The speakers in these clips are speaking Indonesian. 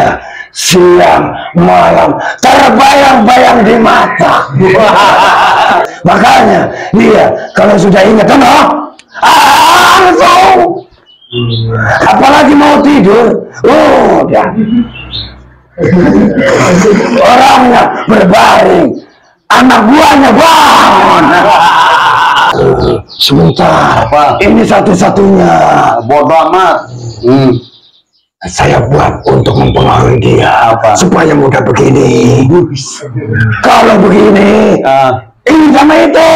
Iya, siang malam terbayang-bayang di mata. Makanya dia kalau sudah ingat langsung, apalagi mau tidur, udah orangnya berbaring, anak buahnya bangun. Sebentar, ini satu-satunya. Bodoh amat. Saya buat untuk mempengaruhi dia supaya mudah begini. Kalau begini, ini sama itu.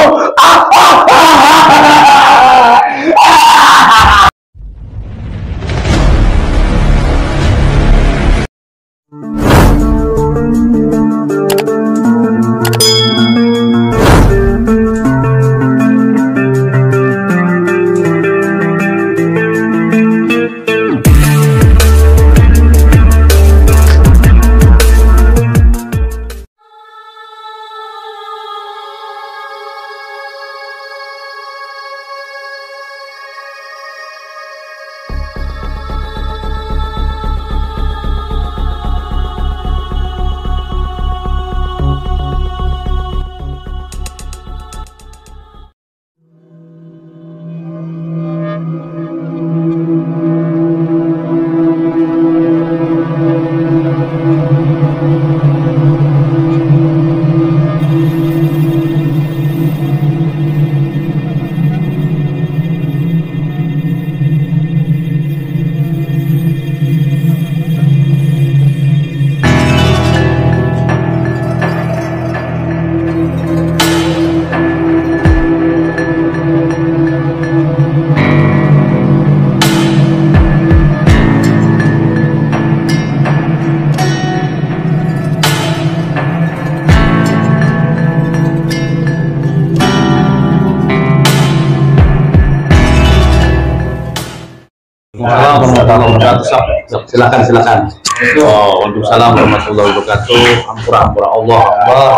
Silakan. Waalaikumsalam warahmatullahi wabarakatuh. Ampura Allah,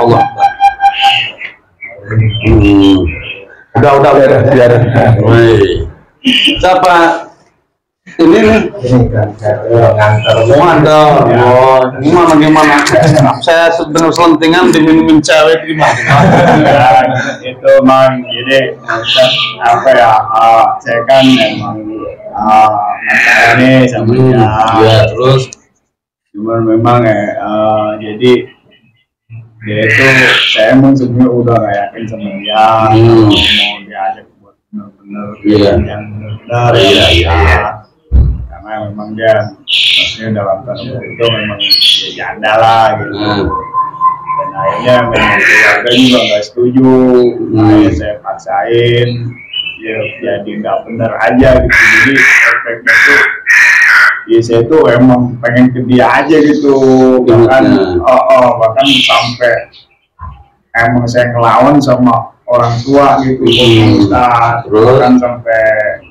Allah. Udah biar. Siapa? Ini nih. Gimana? Saya dengar selentingan diminumin cewek gimana? Itu mang, jadi apa ya? Saya kan emang ini sama dia. Ya, terus. Cuman memang jadi dia itu saya emang sebenarnya udah gak yakin sama dia. Mau diajak buat bener-bener yang benar. Iya. Karena memang dia maksudnya dalam tanda itu memang ya janda lah gitu. Dan akhirnya memang keluarga juga nggak setuju. Akhirnya saya paksain, ya jadi nggak bener aja gitu. Jadi efeknya tuh, ya saya tuh emang pengen ke dia aja gitu. Bahkan sampai emang saya ngelawan sama orang tua gitu. Bahkan sampai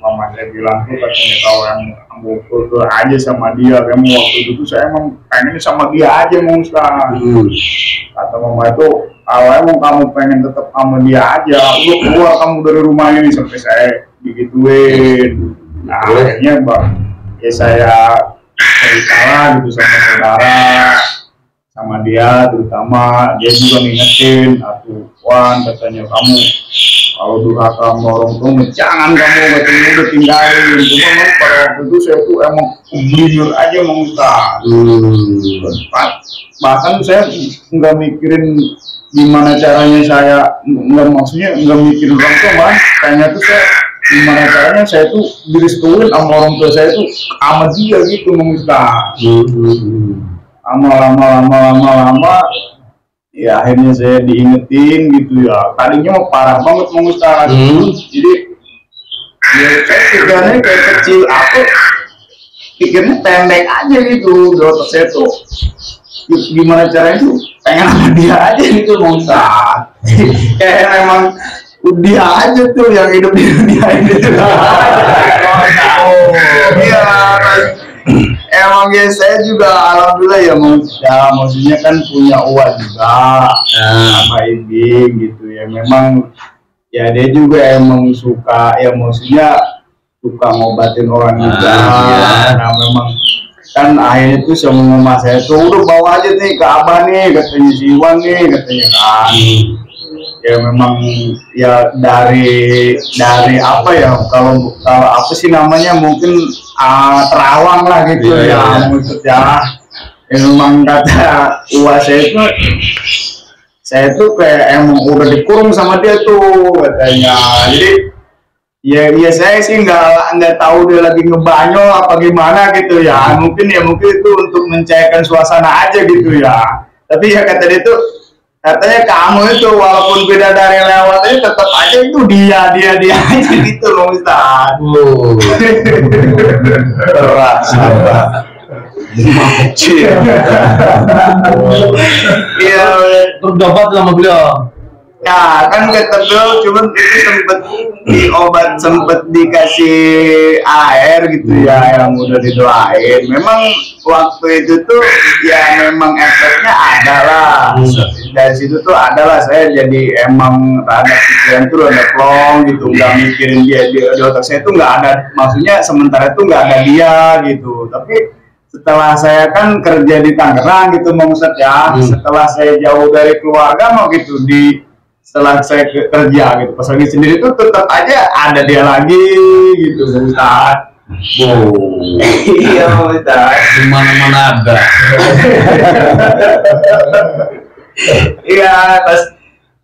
mama saya bilang tuh katanya kalau yang mukul aja sama dia, kamu waktu itu tuh saya emang pengen sama dia aja mau Ustaz. Kata mama itu, kalau emang kamu pengen tetap sama dia aja, lu keluar kamu dari rumah ini, sampai saya digituin. Nah akhirnya ya saya cerita gitu sama saudara, sama dia terutama, dia juga ngingetin, Wan katanya kamu kalau durhaka sama orang tua jangan kamu katanya udah tinggalin. Cuma kan pada waktu itu saya tuh emang jujur aja mau Ustaz. Bahkan saya nggak mikirin gimana caranya, saya maksudnya nggak mikirin orang tua, malah kayaknya tuh saya gimana caranya saya tuh direstuin sama orang tua saya tuh sama dia gitu mau Ustaz. Lama ya akhirnya saya diingetin gitu ya. Tadinya mau parah banget mau Ustaz. Jadi ya saya pikirnya kayak kecil, aku pikirnya pendek aja gitu. Dokter saya tuh gimana caranya tuh pengen sama dia aja gitu mau Ustaz. Kayak emang dia aja tuh yang hidup di dunia ini. Iya. Emang ya saya juga alhamdulillah ya maksudnya kan punya uang juga sama Ibing gitu ya. Memang ya dia juga emang suka ya, maksudnya suka ngobatin orang juga. Nah memang kan akhirnya tuh sama mama saya tuh udah bawa aja nih ke abah nih katanya, si Iwan nih katanya kan. Ya memang ya dari apa ya, kalau kalau apa sih namanya, mungkin terawang lah gitu ya maksud ya. Ya memang kata uas saya tuh kayak emang udah dikurung sama dia tuh katanya. Jadi ya saya sih nggak tahu dia lagi ngebanyol apa gimana gitu ya. Mungkin itu untuk mencairkan suasana aja gitu ya. Tapi ya kata dia tuh, katanya kamu itu walaupun beda dari lewat itu tetap aja itu dia aja gitu loh Ustaz. Berat sahabat. Iya, Berdobat sama beliau. ya kan kata beliau, cuman itu sempet dikasih air gitu ya, yang udah didoain. Memang waktu itu tuh ya memang efeknya ada lah. Dari situ tuh adalah saya jadi emang rada pikiran tuh rada plong gitu, nggak mikirin dia di otak saya tuh nggak ada, maksudnya sementara itu nggak ada dia gitu. Tapi setelah saya kan kerja di Tangerang gitu Bang Ustadz ya, setelah saya jauh dari keluarga mau gitu, setelah saya kerja gitu pas lagi sendiri tuh tetap aja ada dia lagi gitu Bang Ustadz. Iya Bang Ustadz, Di mana-mana ada. iya pas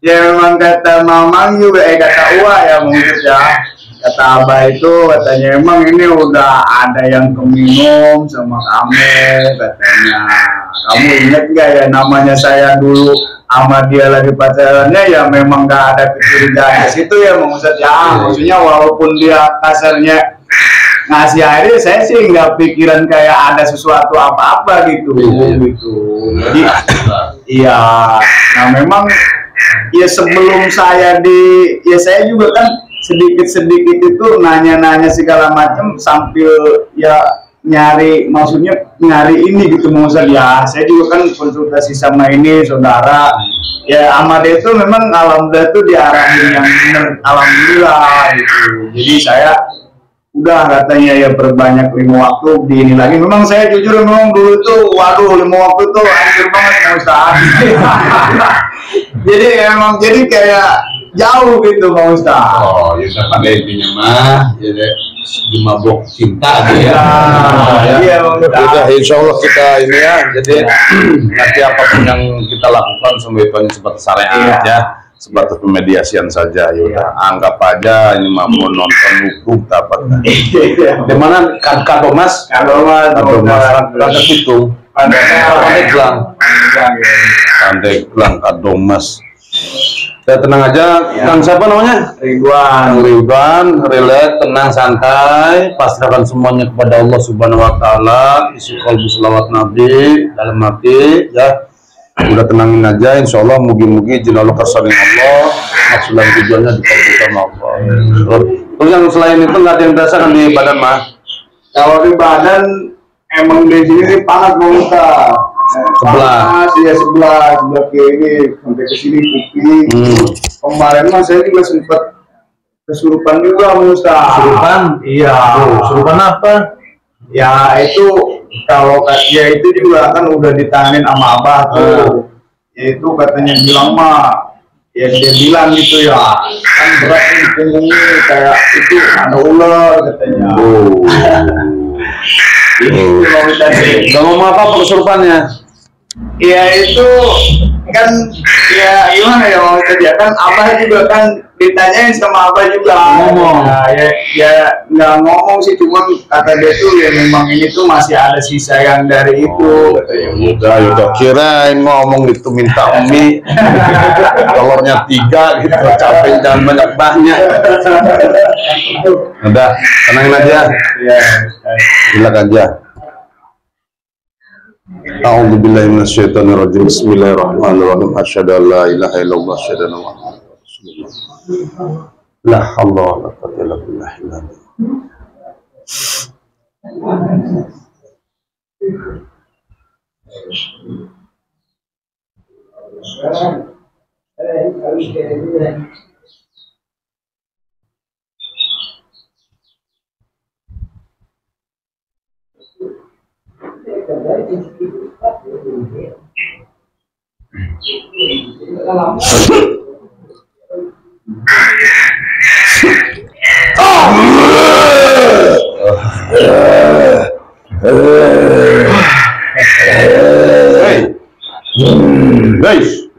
ya memang kata Mamang juga kata Uwa ya Bang Ustadz ya, kata Abah itu katanya emang ini udah ada yang keminum sama kamu katanya. Kamu ingat gak ya namanya saya dulu sama dia lagi pacarannya, ya memang gak ada kecurigaan di situ ya Bang Ustadz ya. Maksudnya walaupun dia kasarnya ngasih air, saya sih nggak pikiran kayak ada sesuatu apa-apa gitu. Gitu. Jadi iya, nah memang ya sebelum saya saya juga kan sedikit-sedikit itu nanya-nanya segala macam sambil ya nyari, maksudnya nyari ini gitu Bang Ustadz ya. Saya juga kan konsultasi sama ini saudara ya, sama dia itu memang alhamdulillah tuh diarahin yang benar, alhamdulillah gitu. Jadi saya udah katanya ya perbanyak 5 waktu di ini lagi. Memang saya jujur memang dulu tuh waduh 5 waktu tuh hancur banget Bang Ustadz. Jadi emang jadi kayak jauh gitu Bang Ustadz. Oh, ya pada intinya mah, ya deh, di mabok cinta dia. Iya Bang Ustadz. Udah, insya Allah kita ini ya. Jadi nanti apapun yang kita lakukan semua itu hanya sebatas syariat ya, sebatas pemediasian saja. Ya udah, anggap aja ini mah mau nonton hukum dapat. Di mana kado mas? Kado mas, Kado hitung. Pandeglang kado mas. Ya, tenang aja, Kang siapa namanya? Ridwan, relax, tenang, santai, pasrahkan semuanya kepada Allah Subhanahu Wa Taala, isi kalbu selawat Nabi dalam hati, ya. Udah tenangin aja, insya Allah mugi-mugi jin Allah kersane Allah, maksud dan tujuannya dikabulkan sama Allah. Terus yang selain itu nggak ada yang dirasakan di badan mah? Kalau di badan emang di sini panas Bang Ustadz. Sebelah. Ya sebelah kiri sampai ke sini kuping. Kemarin mah saya juga sempat kesurupan juga Bang Ustadz. Kesurupan? Iya. Kesurupan apa? Ya itu kalau ya itu juga kan udah ditanganin sama Abah tuh. Ya itu katanya bilang mah, ya dia bilang gitu ya, kan berat nih di punggungnya kayak itu ada ular katanya. Ini mau tadi. Gak ngomong apa kesurupannya? Ya itu kan ya gimana ya mau tadi kan Abah juga kan ditanyain sama Abah juga. Ngomong. Ya nggak ngomong sih, cuman kata dia tuh ya memang ini tuh masih ada sisa yang dari itu. Udah kirain ngomong gitu minta mie telurnya 3 gitu, capek jangan banyak udah tenangin aja, bilang aja. A'udzubillahi minasyaitonirrajim. Bismillahirrahmanirrahim. Asyhadu an la ilaha illallah, asyhadu anna Muhammadar Rasulullah. La haula wala quwwata illa billah. Guys,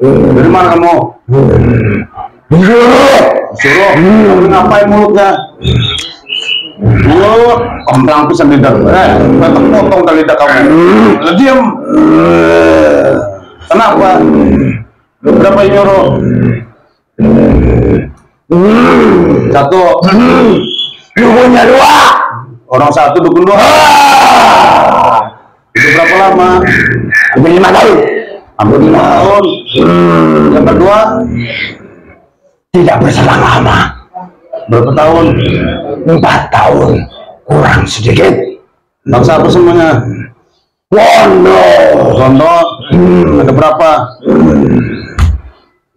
dari mana kamu? Suruh, kamu ngapain mulutnya? Kembang pisan lidah, potong tali lidah kamu. Diam. Kenapa? Berapa yang nyuruh? Satu. Dukunnya 2. Orang satu dukun 2. Itu berapa lama? Hampir 5 tahun. Hampir 5 tahun. Yang kedua? Tidak berselang lama. Berapa tahun? 4 tahun. Kurang sedikit. Bangsa apa semuanya? Wondo. Wondo. Ada berapa?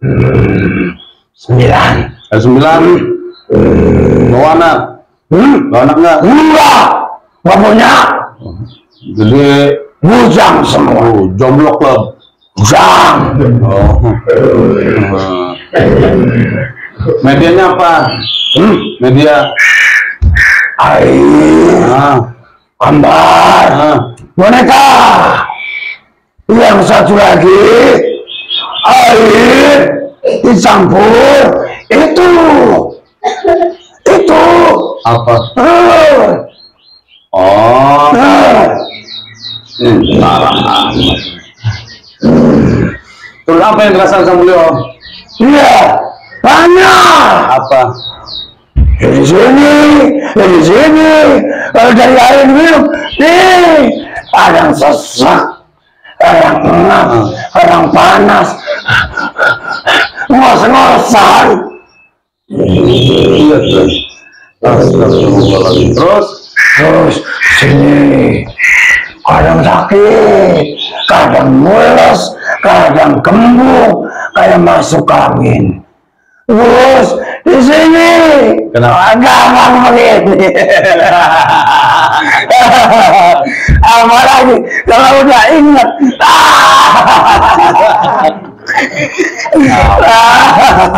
9. Ada 9. Bawa anak? Bawa anak nggak? Nggak punya. Jadi bujang semua. Jomblo klub. Bujang. Medianya apa? Media air, gambar, boneka. Yang satu lagi air dicampur itu apa? Oh, terus apa yang dirasakan sama beliau? Iya, banyak. Apa? Dari sini, kalau dari air minum, nih, ada yang sesak, ada yang ngap, ada yang panas, ngos-ngosan. Iya, terus sini, kadang sakit, kadang mules, kadang kembung, kayak masuk angin. Terus di sini gampang begini. Apalagi kalau udah ingat.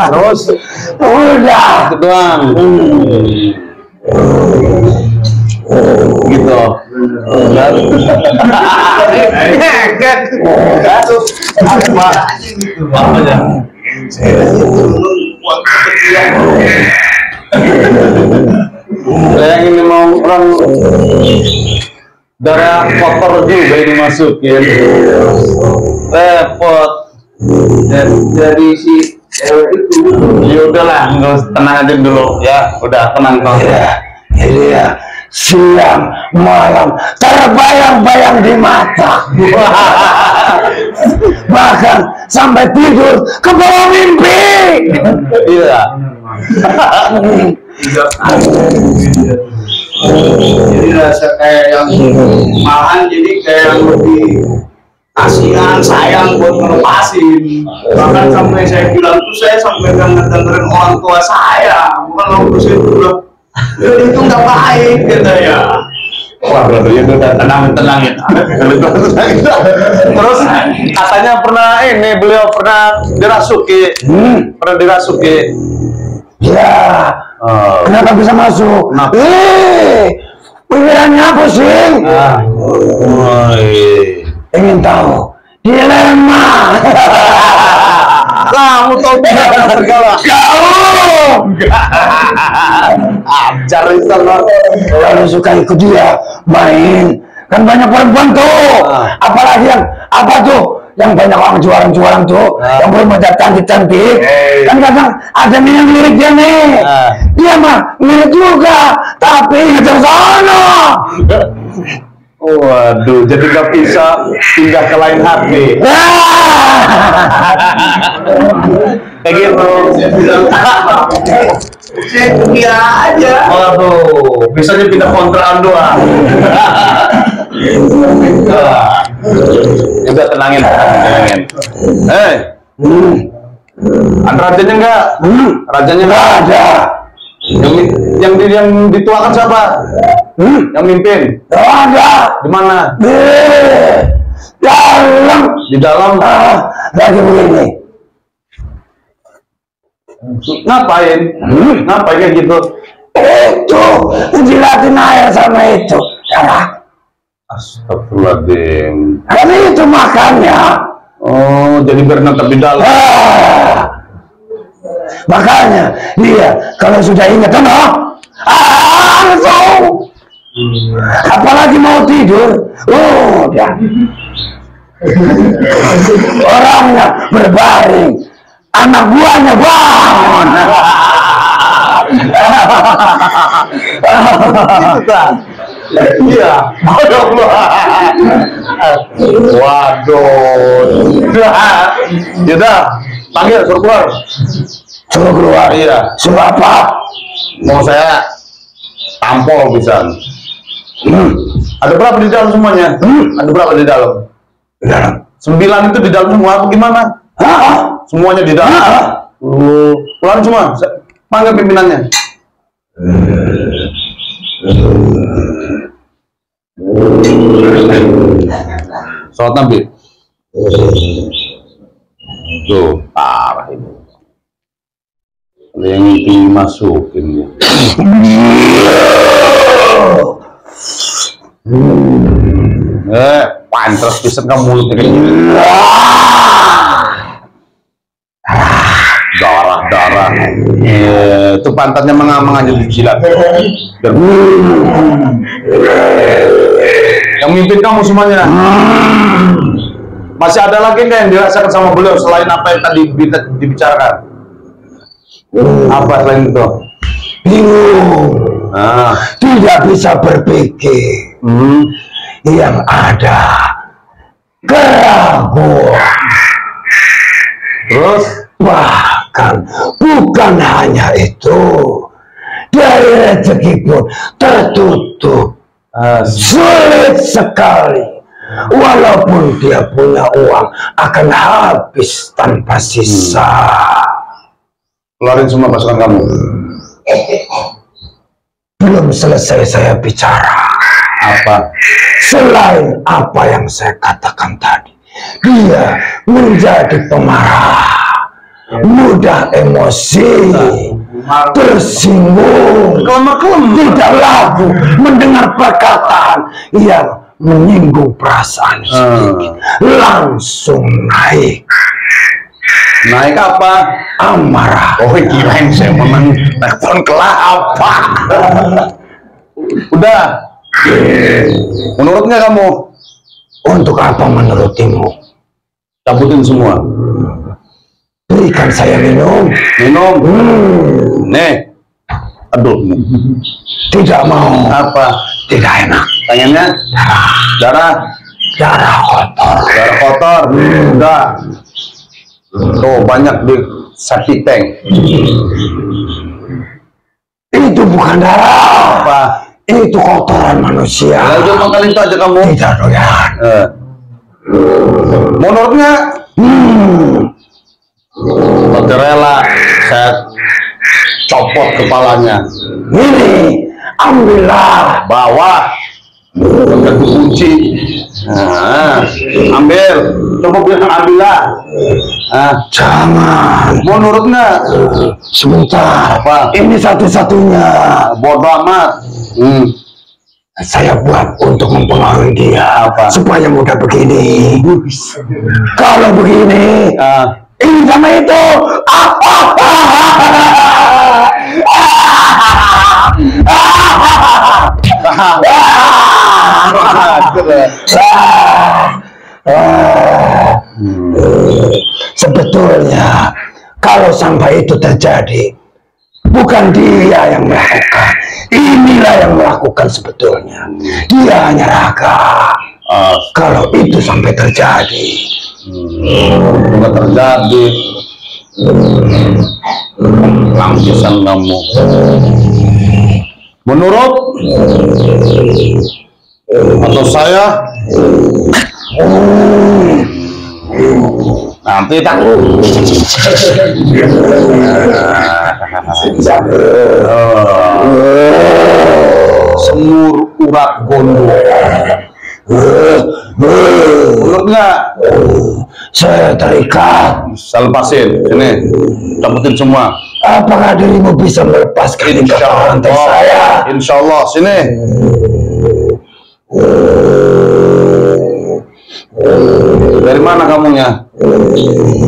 Terus udah itu doang. Gitu. Saya ini mau orang darah kotor juga ini masukin, repot. Dari si cewek itu, ya udahlah, tenang aja dulu ya, udah tenang kau. Ini ya, siang malam terbayang-bayang di mata. Bahkan sampai tidur ke bawah mimpi. Iya. Jadi rasa kayak yang malahan, jadi kayak yang lebih kasihan, sayang buat ngelepasin. Bahkan sampai saya bilang tuh, saya sampai nggak ngedengerin orang tua saya, bukan orang tua saya bilang itu nggak baik gitu ya. Wah, ya udah tenangin. Terus katanya pernah ini beliau pernah dirasuki, Ya, kenapa bisa masuk? Pikirannya pusing. Ingin tahu dilema. Kamu tahu segala. Ajar itu Kalau suka ikut dia main, kan banyak perempuan tuh. Apalagi yang apa tuh? Yang banyak orang jualan tuh, yang bermodal cantik-cantik. Kan kadang ada yang mirip dia nih. Dia mah mirip juga, tapi ke sana. Waduh, jadi nggak bisa pindah ke lain hati. Kayak gitu. Saya kira aja. Waduh, bisanya pindah kontrakan doang. Juga tenangin. Ada rajanya enggak? Rajanya enggak ada. Yang dituakan siapa? Yang mimpin? Ada. Di mana? di dalam. Lagi begini. Ngapain? Ngapain kayak gitu? Itu jilatin air sama itu. Astagfirullahaladzim. Kan itu makannya. Oh, jadi biar tetap di dalam. Makanya dia kalau sudah ingat langsung. Apalagi mau tidur, dia orangnya berbaring, anak buahnya bangun. Iya, waduh. Yaudah, panggil, suruh keluar. Suruh keluar. Iya. Suruh apa? Mau saya tampol bisa. Ada berapa di dalam semuanya? Ada berapa di dalam? Di dalam. 9 itu di dalam semua apa gimana? Semuanya di dalam. Keluar semua. Panggil pimpinannya. Sholat Nabi. Tuh, parah ini. Ada yang dimasukin ya. Pantas pisan kamu mulutnya kayak gini. Darah. Itu pantatnya mengamang aja dijilat. Yang mimpin kamu semuanya. Masih ada lagi nggak yang dirasakan sama beliau selain apa yang tadi dibicarakan? Apa selain itu? Bingung. Tidak bisa berpikir. Yang ada keraguan. Terus bahkan bukan hanya itu, dari rezeki pun tertutup. Sulit sekali. Walaupun dia punya uang akan habis tanpa sisa. Keluarin semua pasukan kamu. Belum selesai saya bicara. Apa? Selain apa yang saya katakan tadi, dia menjadi pemarah, mudah emosi, tersinggung, tidak lagu mendengar perkataan yang menyinggung perasaan sedikit, langsung naik. Naik apa? Amarah. Oh, kirain saya memang telepon kelapa. Udah. Menurut nggak kamu? Untuk apa menurutimu? Cabutin semua. Berikan saya minum. Minum. Nih. Aduh. Tidak mau. Apa? Tidak enak. Pengennya? Darah. Darah kotor. Darah kotor. Udah. Tuh banyak di septic tank. Itu bukan darah. Apa? Itu kotoran manusia. Ya udah makan itu aja kamu. Tidak doyan. Menurutnya? Oke, rela saya copot kepalanya. Ini, ambillah. Bawa. Pakai kunci. Ambil. Coba bilang ambillah. Jangan. Menurutnya? Sebentar. Apa? Ini satu-satunya. Bodoh amat. Saya buat untuk mempengaruhi dia. Apa? Supaya mudah begini. Kalau begini, ini sama itu. Sebetulnya kalau sampai itu terjadi, bukan dia yang melakukan, inilah yang melakukan sebetulnya. Dia hanya raga. Kalau itu sampai terjadi, nggak terjadi. Lampisan kamu. Menurut atau saya nanti tak semur urat gondok Menurut nggak? Saya terikat. Saya lepasin, sini, cabutin semua. Apakah dirimu bisa melepaskan ikatan rantai saya? Insya Allah, sini. Dari mana kamunya?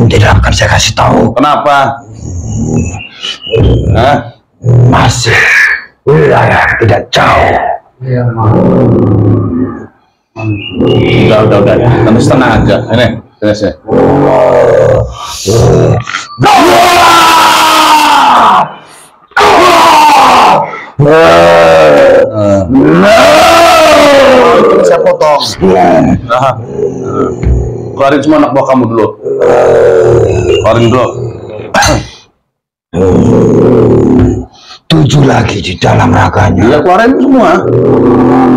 Tidak akan saya kasih tahu. Kenapa? Hah? Masih wilayah tidak jauh. Udah. Tenang tenang aja. Ini, sini. Saya potong. Nah, keluarin semua anak buah kamu dulu. Keluarin dulu. 7 lagi di dalam raganya. Ya keluarin semua.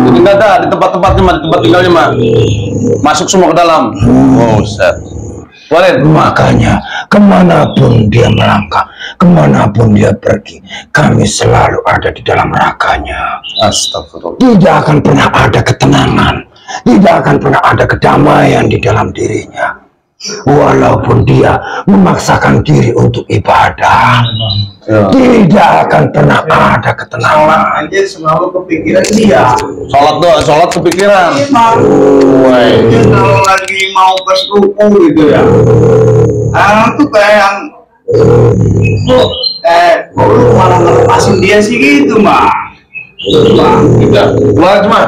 Jadi nggak ada di tempat-tempatnya mah, di tempat tinggalnya mah. Masuk semua ke dalam. Oh, set. Keluarin. Makanya kemanapun dia melangkah, kemanapun dia pergi, kami selalu ada di dalam raganya. Astagfirullah. Tidak akan pernah ada ketenangan, tidak akan pernah ada kedamaian di dalam dirinya. Walaupun dia memaksakan diri untuk ibadah, tidak akan pernah ada ketenangan. Aja selalu kepikiran dia. Sholat kepikiran. Dia kalau lagi mau pas ruku gitu ya. Tuh kayak yang lu malah ngelepasin dia sih gitu mah. Tidak. Keluar cuma.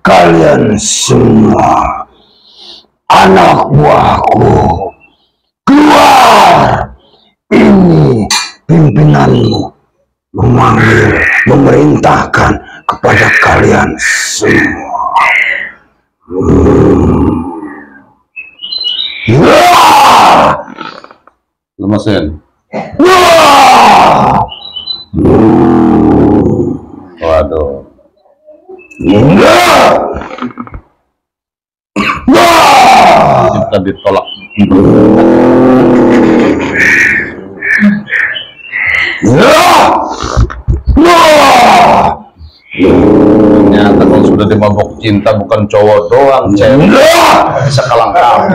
Kalian semua anak buahku, keluar. Ini pimpinanmu memerintahkan kepada kalian semua. Lemesin. Waduh. Kita ditolak. Ternyata kalau sudah dimabuk cinta bukan cowok doang, cewek bisa kalangkah.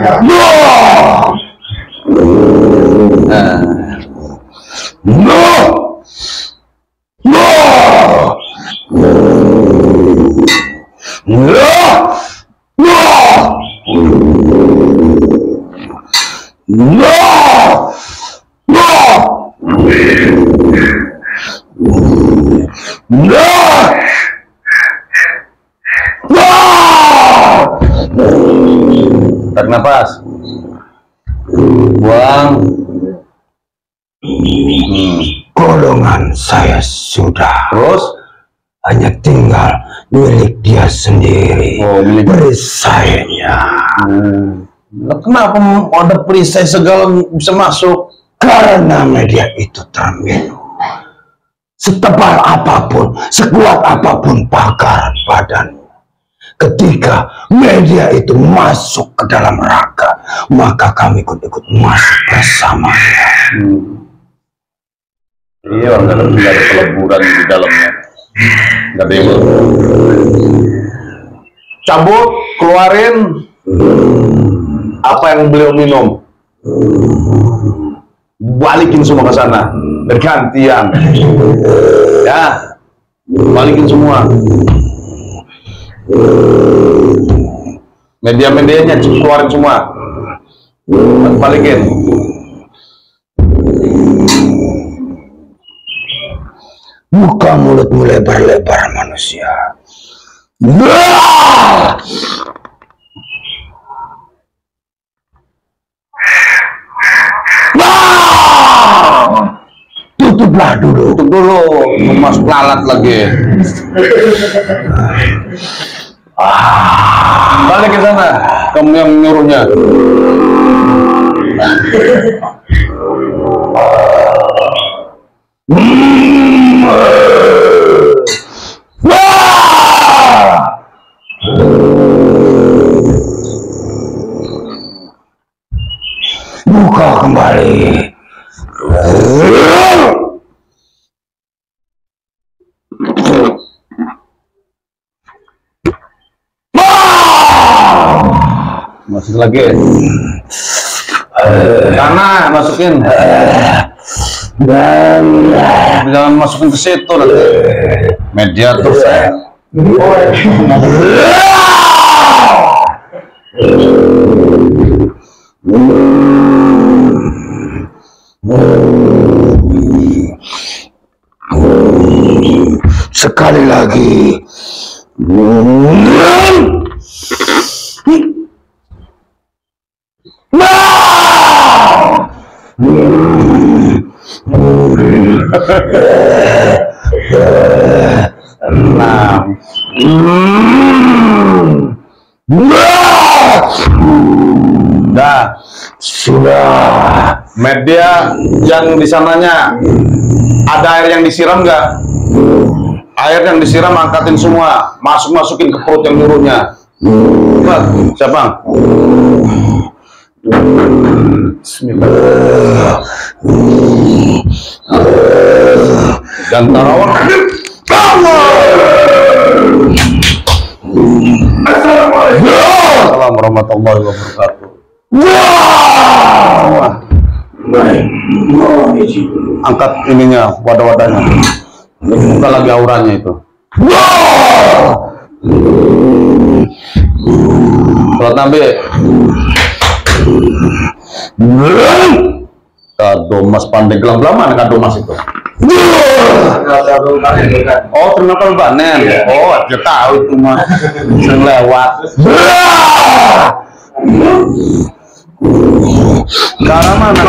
Tarik nafas, buang. Golongan saya sudah, Terus hanya tinggal milik dia sendiri. Oh, milik. Perisainya. Nah, kenapa ada perisai segala bisa masuk? Karena media itu terminum. Setebal apapun, sekuat apapun pagar badanmu, ketika media itu masuk ke dalam raga, maka kami ikut masuk bersamanya. Iya, nggak ada peleburan di dalamnya. Nggak ada yang cabut, keluarin apa yang beliau minum, balikin semua ke sana, bergantian, ya, balikin semua. Media-medianya keluarin semua, balikin. Buka mulutmu lebar-lebar manusia. Tutuplah dulu. Tutup dulu, masuk lalat lagi. Balik ke sana, kamu yang nyuruhnya. buka kembali. Masuk lagi. Sana masukin. Dan jangan masukin ke situ nanti. Mediator saya. Sekali lagi. Dah, sudah. media yang di sananya ada air yang disiram nggak? Air yang disiram angkatin semua, masukin ke perut yang nyuruhnya. Cepat, siapa? Bismillah. Dan tarawih. Assalamualaikum warahmatullahi wabarakatuh. Angkat ininya, wadah-wadahnya. Buka lagi auranya itu. Sholat Nabi. Kado Mas Pandeglang mana kado Mas itu? Oh, terminal panen. Oh, dia tahu itu mah. Sering lewat. Cara mana?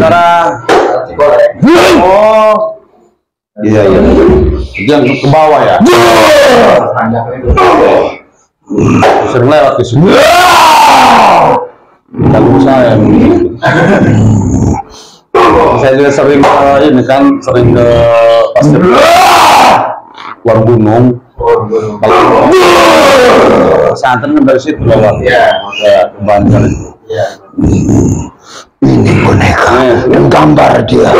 Cara oh. Iya. Jangan ke bawah ya. Sering lewat ke sini. Ganggu saya. Saya juga sering ini kan, sering ke pasir luar gunung. Kalau santan kan dari situ lewat. Ya, ke Banjar itu. Ini boneka yang gambar dia.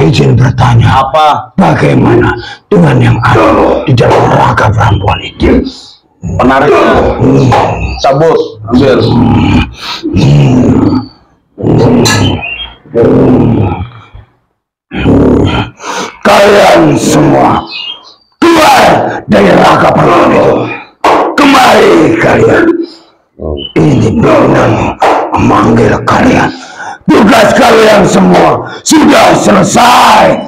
Izin bertanya, apa? Bagaimana dengan yang ada di dalam raga perempuan itu? Penariknya cabut, ambil. Kalian semua keluar dari raga perempuan itu. Kemari kalian. Ini pimpinan memanggil kalian. Tugas kalian semua sudah selesai.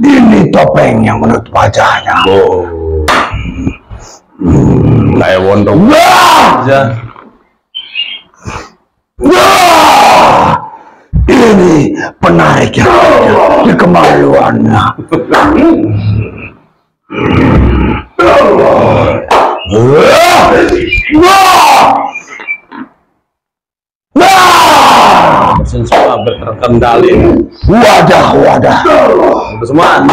Ini topeng yang menutup wajahnya. Kayak wondong aja. Ini penarik yang ada di kemaluannya. Mesin semua terkendali. Wadah. Semua.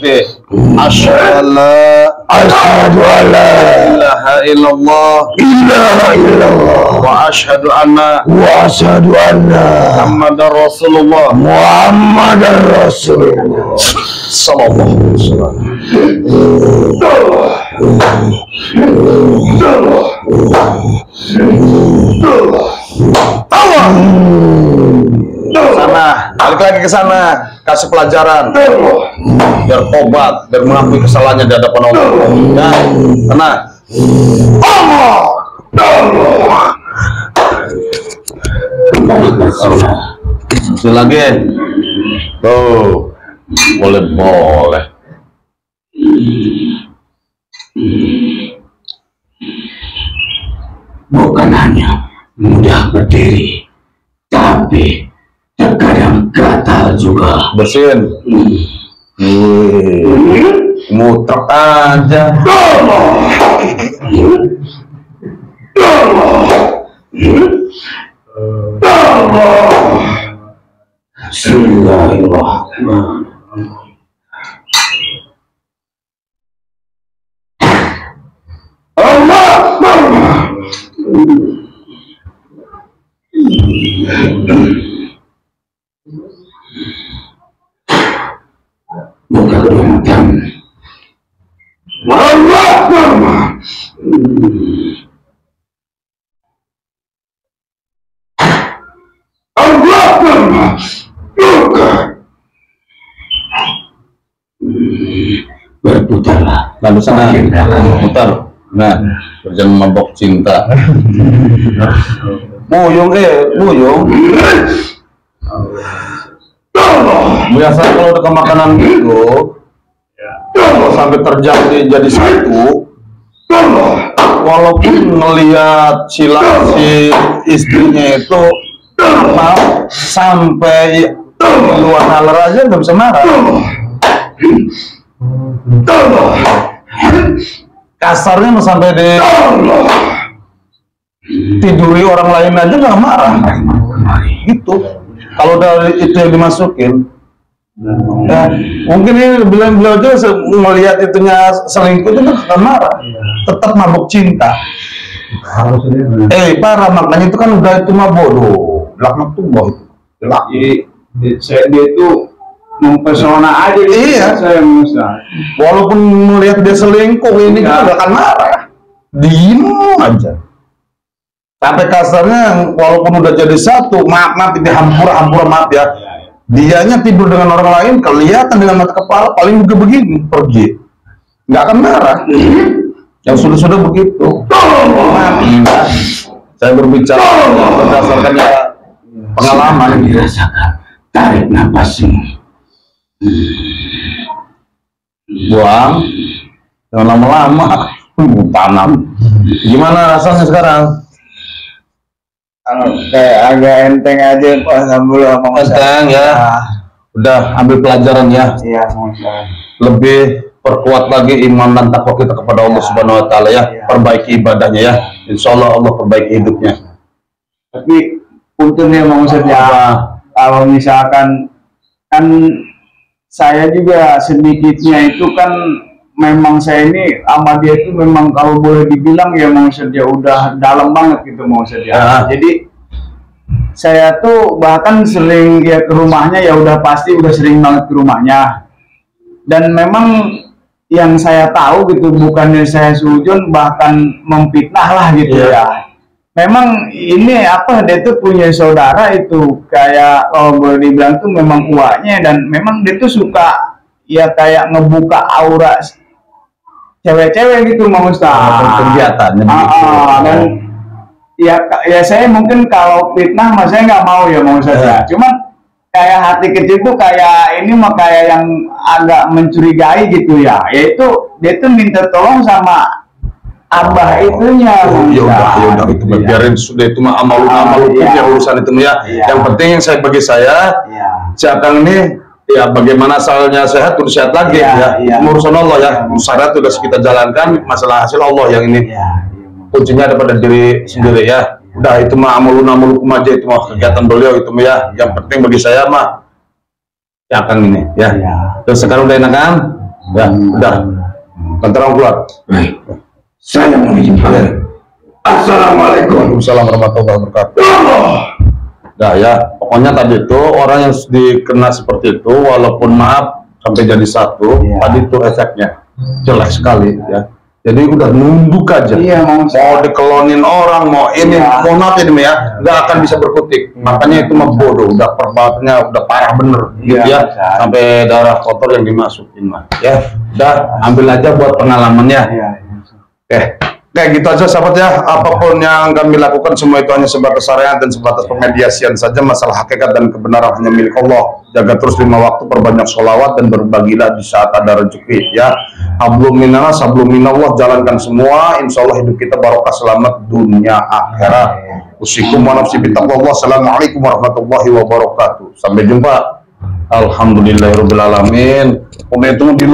Sini. Asyhadu an la ilaha illallah wa asyhadu anna Muhammadar Rasulullah sallallahu alaihi wasallam. Sana, balik lagi ke sana, kasih pelajaran, biar tobat, biar mengakui kesalahannya di hadapan Allah. Ya, tenang. Masih lagi, tuh, boleh. Bukan hanya mudah berdiri, tapi terkadang gatal juga. Bersihin. Muter aja. Bismillahirrahmanirrahim. Buka kemudian berputarlah. Lalu sana, putar. Nah, berjalan mabok cinta. Muyung. Biasa kalau udah ke makanan itu, kalau sampai terjadi jadi satu, walaupun ngelihat si istrinya itu mau sampai luar nalar aja nggak bisa marah. Kasarnya mau sampai di tiduri orang lain aja nggak marah. Gitu. Kalau dari itu yang dimasukin, ya, mungkin ini beliau aja melihat itunya selingkuh itu nggak marah, tetap mabuk cinta. Parah, maknanya itu kan udah itu mah bodoh, laknat tuh bodoh. Dia itu mempesona aja. Iya, saya mengusaha. walaupun melihat dia selingkuh ini kita nggak akan marah, diem aja. Sampai kasarnya walaupun udah jadi satu, maaf ini hampura maaf ya. Dianya tidur dengan orang lain, kelihatan dengan mata kepala, paling juga begini, pergi. Nggak akan marah. Yang sudah begitu. Saya berbicara berdasarkan pengalaman. Dirasakan, tarik nafasmu. Buang, jangan lama-lama. Tanam. Gimana rasanya sekarang? Kayak agak enteng aja Pak, alhamdulillah. Enteng ya. Udah ambil pelajaran ya. Iya, Ustaz. Lebih perkuat lagi iman dan takwa kita kepada Allah Subhanahu wa taala ya. Perbaiki ibadahnya ya. Insyaallah Allah perbaiki hidupnya. Tapi untungnya Mang Ustaz ya, kalau misalkan kan saya juga sedikitnya itu kan memang saya ini sama dia itu memang kalau boleh dibilang ya Mang Ustaz ya udah dalam banget gitu Mang Ustaz ya. Jadi saya tuh bahkan sering ya ke rumahnya, ya udah pasti udah sering banget ke rumahnya. Dan memang yang saya tahu gitu, bukannya saya sujud bahkan memfitnah lah gitu ya. Memang ini apa, dia tuh punya saudara itu kayak kalau boleh dibilang tuh memang uaknya, dan memang dia tuh suka ya kayak ngebuka aura cewek-cewek gitu Mang Ustaz. Kegiatannya dan ya saya mungkin kalau fitnah mas saya nggak mau ya Mang Ustaz ya. Cuman kayak hati kecil tuh kayak ini mah kayak yang agak mencurigai gitu ya. Yaitu dia tuh minta tolong sama abah itunya. Ya udah itu biarin sudah, itu mah amal ya urusan itu ya. Yang penting yang saya bagi saya, si Akang ini ya bagaimana asalnya sehat terus sehat lagi ya. Urusan Allah ya. Syarat sudah kita jalankan, masalah hasil Allah yang ini. Kuncinya ada pada diri sendiri ya. Udah itu mah amalun aja, itu mah kegiatan beliau itu mah ya. Yang penting bagi saya mah ya Akang ini ya. Terus sekarang udah enak kan? Ya, udah. Bentar orang keluar. Saya mau izin pamit. Assalamualaikum. Waalaikumsalam warahmatullahi wabarakatuh. Nah ya, pokoknya tadi itu orang yang dikena seperti itu, walaupun maaf sampai jadi satu, tadi itu efeknya. jelek sekali ya. Jadi udah nunduk aja. Iya, mau dikelonin orang, mau ini, mau napi ini ya, nggak akan bisa berkutik. Makanya itu mah bodoh, udah perbuatannya udah parah bener, gitu ya. Sampai darah kotor yang dimasukin mah. Ya, udah ambil aja buat pengalamannya. Kayak gitu aja sahabat ya, apapun yang kami lakukan semua itu hanya sebatas syariat dan sebatas pemediasian saja. Masalah hakikat dan kebenaran hanya milik Allah. Jaga terus 5 waktu, perbanyak sholawat dan berbagilah di saat ada rezeki ya. Hablum minallah, sablum minallah, jalankan semua, insya Allah hidup kita barokah, selamat dunia akhirat. Usikum wa nafsi bitaqwallah. Assalamualaikum warahmatullahi wabarakatuh. Sampai jumpa. Alhamdulillahirabbil alamin. Komentar di